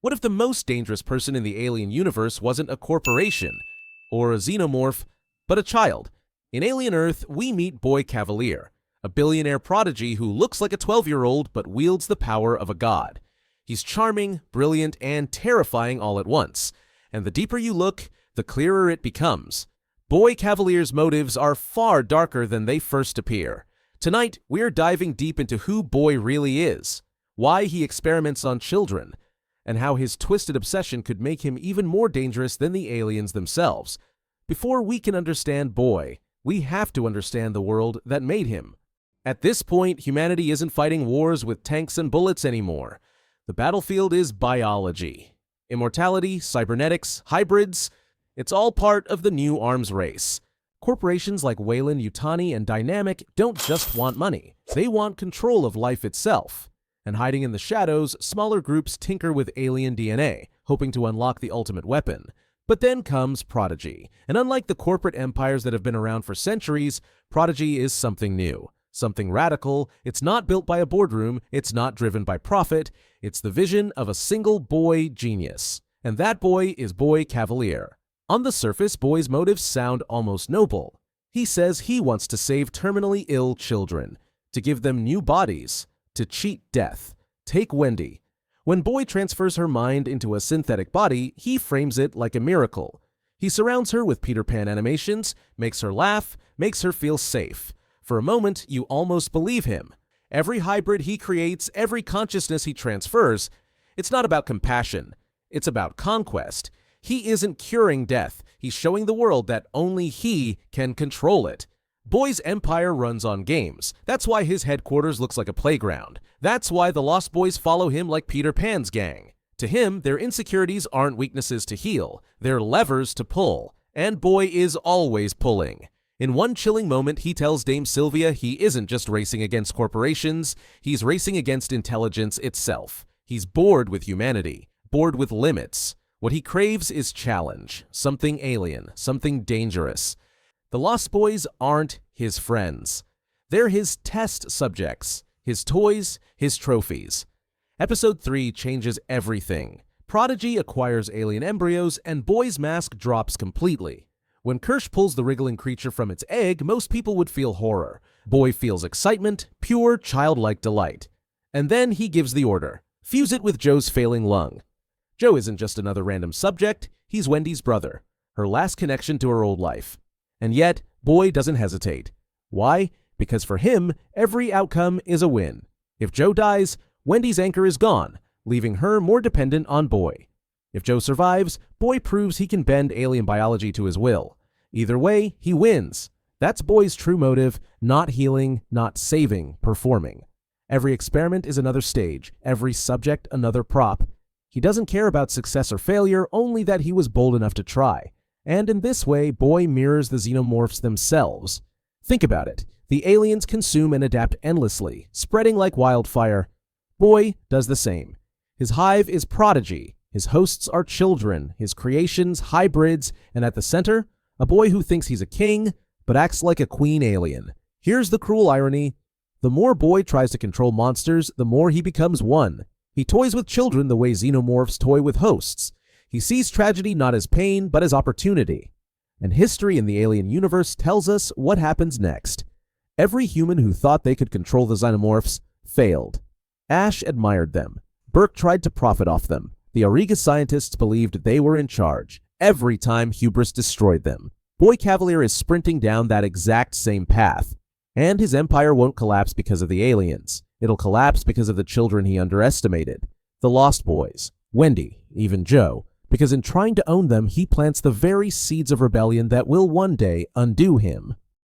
What if the most dangerous person in the alien universe wasn't a corporation or a xenomorph, but a child? In Alien Earth, we meet Boy Kavalier, a billionaire prodigy who looks like a 12-year-old but wields the power of a god. He's charming, brilliant, and terrifying all at once, and the deeper you look, the clearer it becomes. Boy Cavalier's motives are far darker than they first appear. Tonight, we're diving deep into who Boy really is, why he experiments on children, and how his twisted obsession could make him even more dangerous than the aliens themselves. Before we can understand Boy, we have to understand the world that made him. At this point, humanity isn't fighting wars with tanks and bullets anymore. The battlefield is biology. Immortality, cybernetics, hybrids, it's all part of the new arms race. Corporations like Weyland-Yutani and Dynamic don't just want money. They want control of life itself. And hiding in the shadows, smaller groups tinker with alien DNA, hoping to unlock the ultimate weapon. But then comes Prodigy, and unlike the corporate empires that have been around for centuries, Prodigy is something new, something radical. It's not built by a boardroom, it's not driven by profit, it's the vision of a single boy genius. And that boy is Boy Kavalier. On the surface, Boy's motives sound almost noble. He says he wants to save terminally ill children, to give them new bodies, to cheat death. Take Wendy. When Boy transfers her mind into a synthetic body, he frames it like a miracle. He surrounds her with Peter Pan animations, makes her laugh, makes her feel safe. For a moment, you almost believe him. Every hybrid he creates, every consciousness he transfers, it's not about compassion. It's about conquest. He isn't curing death. He's showing the world that only he can control it. Boy's empire runs on games. That's why his headquarters looks like a playground. That's why the Lost Boys follow him like Peter Pan's gang. To him, their insecurities aren't weaknesses to heal. They're levers to pull. And Boy is always pulling. In one chilling moment, he tells Dame Sylvia he isn't just racing against corporations, he's racing against intelligence itself. He's bored with humanity, bored with limits. What he craves is challenge, something alien, something dangerous. The Lost Boys aren't his friends. They're his test subjects, his toys, his trophies. Episode 3 changes everything. Prodigy acquires alien embryos, and Boy's mask drops completely. When Kirsch pulls the wriggling creature from its egg, most people would feel horror. Boy feels excitement, pure, childlike delight. And then he gives the order. Fuse it with Joe's failing lung. Joe isn't just another random subject, he's Wendy's brother, her last connection to her old life. And yet, Boy doesn't hesitate. Why? Because for him, every outcome is a win. If Joe dies, Wendy's anchor is gone, leaving her more dependent on Boy. If Joe survives, Boy proves he can bend alien biology to his will. Either way, he wins. That's Boy's true motive, not healing, not saving, performing. Every experiment is another stage, every subject another prop. He doesn't care about success or failure, only that he was bold enough to try. And in this way, Boy mirrors the xenomorphs themselves. Think about it. The aliens consume and adapt endlessly, spreading like wildfire. Boy does the same. His hive is Prodigy. His hosts are children, his creations hybrids, and at the center, a boy who thinks he's a king, but acts like a queen alien. Here's the cruel irony. The more Boy tries to control monsters, the more he becomes one. He toys with children the way xenomorphs toy with hosts. He sees tragedy not as pain, but as opportunity. And history in the alien universe tells us what happens next. Every human who thought they could control the xenomorphs failed. Ash admired them. Burke tried to profit off them. The Auriga scientists believed they were in charge. Every time hubris destroyed them. Boy Kavalier is sprinting down that exact same path. And his empire won't collapse because of the aliens. It'll collapse because of the children he underestimated. The Lost Boys, Wendy, even Joe. Because in trying to own them, he plants the very seeds of rebellion that will one day undo him.